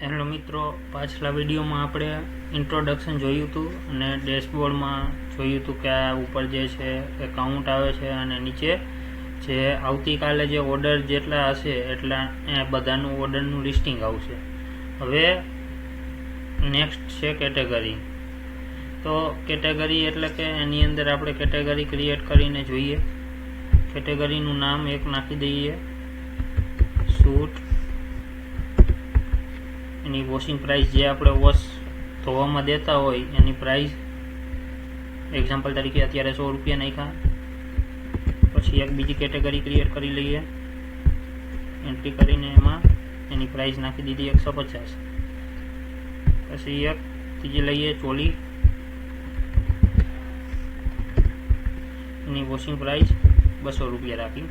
Hello મિત્રો, પાછલા વિડીયોમાં આપણે ઇન્ટ્રોડક્શન જોયું હતું અને ડેશબોર્ડમાં જોયું હતું કે આ ઉપર જે છે એકાઉન્ટ આવે છે અને નીચે જે આવતીકાલે જે ઓર્ડર જેટલા હશે એટલા બધાનું ઓર્ડરનું લિસ્ટિંગ આવશે. હવે નેક્સ્ટ છે કેટેગરી. તો કેટેગરી એટલે કે એની અંદર આપણે કેટેગરી ક્રિએટ કરીને જોઈએ. કેટેગરીનું નામ એક નાખી દઈએ, શૂટ. એની વોશિંગ પ્રાઇસ જે આપણે વોશ ધોવામાં દેતા હોય એની પ્રાઇસ એક્ઝામ્પલ તરીકે અત્યારે 100 રૂપિયા નાખ્યા. પછી એક બીજી કેટેગરી ક્રિએટ કરી લઈએ, એન્ટ્રી કરીને એમાં એની પ્રાઇસ નાખી દીધી 150. પછી એક ત્રીજી લઈએ ચોલી, એની વોશિંગ પ્રાઇસ 200 રૂપિયા રાખી.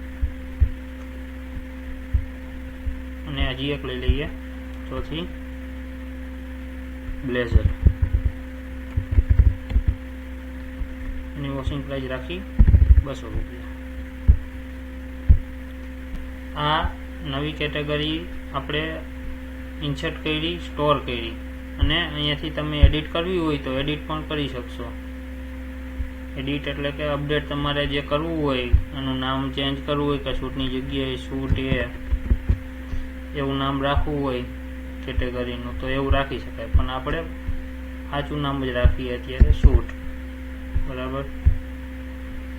અને હજી એક લઈ લઈએ ચોથી બ્લેઝર, એની વોશિંગ પ્રાઇસ રાખી 200 રૂપિયા. આ નવી કેટેગરી આપણે ઇન્સર્ટ કરી, સ્ટોર કરી અને અહીંયાથી તમે એડિટ કરવી હોય તો એડિટ પણ કરી શકશો. એડિટ એટલે કે અપડેટ તમારે જે કરવું હોય, એનું નામ ચેન્જ કરવું હોય કે શૂટની જગ્યાએ શૂટ એવું નામ રાખવું હોય કેટેગરીનું તો એવું રાખી શકાય, પણ આપણે સાચું નામ જ રાખીએ અત્યારે શૂટ, બરાબર.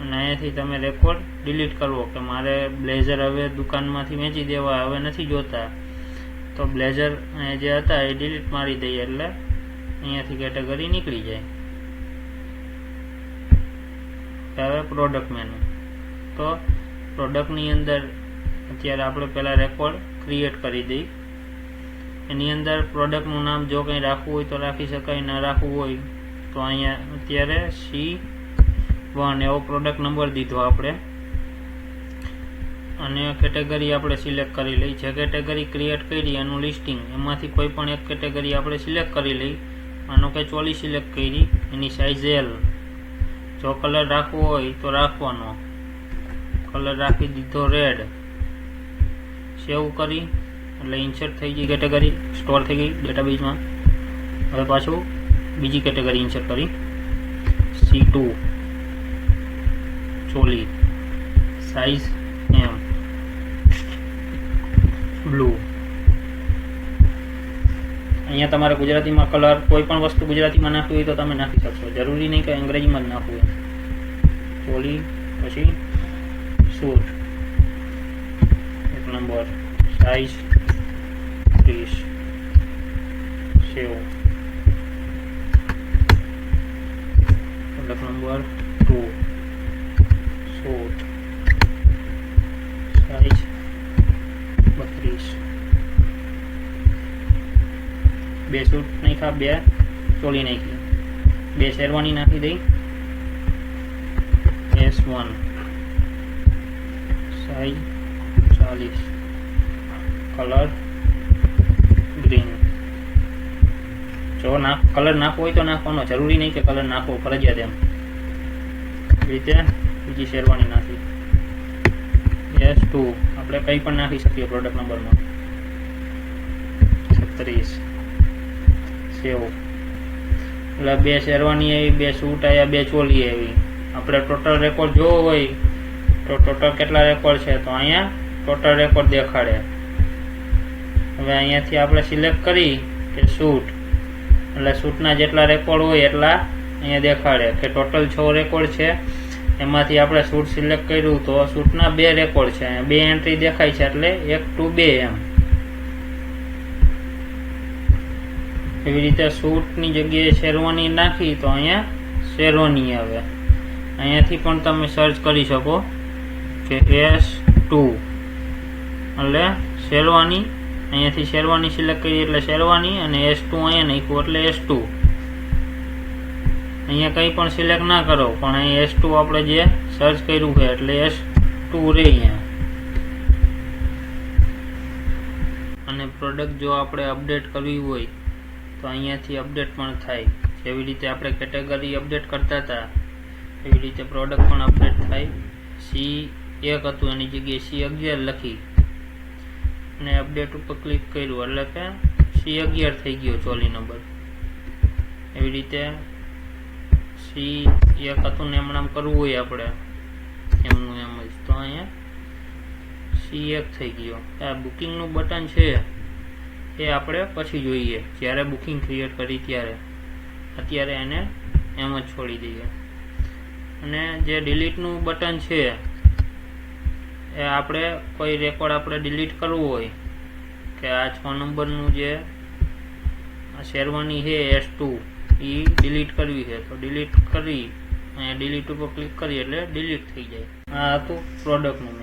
અને અહીંયાથી તમે રેકોર્ડ ડિલીટ કરવો કે મારે બ્લેઝર હવે દુકાનમાંથી વેચી દેવા, હવે નથી જોતા, તો બ્લેઝર અહીંયા જે હતા એ ડિલીટ મારી દઈએ એટલે અહીંયાથી કેટેગરી નીકળી જાય. હવે પ્રોડક્ટ મેનુ. તો પ્રોડક્ટની અંદર અત્યારે આપણે પહેલાં રેકોર્ડ ક્રિએટ કરી દઈ. એની અંદર પ્રોડક્ટનું નામ જો કંઈ રાખવું હોય તો રાખી શકાય, ના રાખવું હોય તો અહીંયા અત્યારે C1 એવો પ્રોડક્ટ નંબર દીધો આપણે. અને કેટેગરી આપણે સિલેક્ટ કરી લઈ. જે કેટેગરી ક્રિએટ કરી એનું લિસ્ટિંગ, એમાંથી કોઈ પણ એક કેટેગરી આપણે સિલેક્ટ કરી લઈ. માનો કે ચોલી સિલેક્ટ કરી, એની સાઇઝ L. જો કલર રાખવો હોય તો રાખવાનો, કલર રાખી દીધો રેડ. સેવ કરી એટલે ઇન્સર્ટ થઈ ગઈ કેટેગરી, સ્ટોર થઈ ગઈ ડેટાબેઝમાં. હવે પાછું બીજી કેટેગરી ઇન્સર્ટ કરી, C2 choli, size M, blue. અહીંયા તમારે ગુજરાતીમાં કલર કોઈ પણ વસ્તુ ગુજરાતીમાં નાખવી હોય તો તમે નાખી શકશો, જરૂરી નહીં કે અંગ્રેજીમાં જ નાખવું હોય. ચોલી પછી suit 1 number, size 30, save. Product number 2 suit, size 32. 2 suit નાખ્યા, 2 ચોલી નાખી, 2 શેરવાની નાખી દઈ, S1, સાઇઝ 40, કલર ગ્રીન. જો કલર નાખવો હોય તો નાખવાનો, જરૂરી નહીં કે કલર નાખવો ફરજિયાત એમ. રીતે બીજી શેરવાની નાખી, S2. આપણે કંઈ પણ નાખી શકીએ પ્રોડક્ટ નંબરમાં, 36, સેવ. એટલે 2 શેરવાની આવી, 2 સૂટ આવ્યા, 2 ચોલી આવી. આપણે ટોટલ રેકોર્ડ જોવો હોય તો ટોટલ કેટલા રેકોર્ડ છે તો અહીંયા ટોટલ રેકોર્ડ દેખાડે. હવે અહીંયાથી આપણે સિલેક્ટ કરી કે શૂટ, એટલે શૂટના જેટલા રેકોર્ડ હોય એટલા અહીંયા દેખાડે કે ટોટલ 6 રેકોર્ડ છે. એમાંથી આપણે શૂટ સિલેક્ટ કર્યું તો શૂટના 2 રેકોર્ડ છે, 2 એન્ટ્રી દેખાય છે એટલે 1 to 2 એમ. એવી રીતે શૂટની જગ્યાએ શેરવાની નાખી તો અહીંયા શેરવાની આવે. અહીંયાથી પણ તમે સર્ચ કરી શકો કે S2 એટલે શેરવાની. અહીંયાથી શેરવાની સિલેક્ટ કરી એટલે શેરવાની, અને S2 અહીંયા નાખ્યું એટલે S2. અહીંયા કંઈ પણ સિલેક્ટ ના કરો, પણ અહીં S2 આપણે જે સર્ચ કર્યું છે એટલે S2 રહે અહીંયા. અને પ્રોડક્ટ જો આપણે અપડેટ કરવી હોય તો અહીંયાથી અપડેટ પણ થાય. જેવી રીતે આપણે કેટેગરી અપડેટ કરતા હતા એવી રીતે પ્રોડક્ટ પણ અપડેટ થાય. C1 હતું એની જગ્યાએ C11 લખી અને અપડેટ ઉપર ક્લિક કર્યું એટલે કે C11 થઈ ગયો 44 નંબર. એવી રીતે C1 હતું ને એમનામ કરવું હોય આપણે એમનું એમ જ તો અહીંયા C1 થઈ ગયો. આ બુકિંગનું બટન છે એ આપણે પછી જોઈએ જ્યારે બુકિંગ ક્રિએટ કરી ત્યારે. અત્યારે એને એમ જ છોડી દઈએ. અને જે ડિલીટનું બટન છે એ આપણે કોઈ રેકોર્ડ આપણે ડિલીટ કરવું હોય કે આ 6 નંબરનું જે શેરવાની છે S2 એ ડિલીટ કરવી છે તો ડિલીટ કરી અહીંયા ડિલીટ ઉપર ક્લિક કરીએ એટલે ડિલીટ થઈ જાય. આ હતું પ્રોડક્ટનું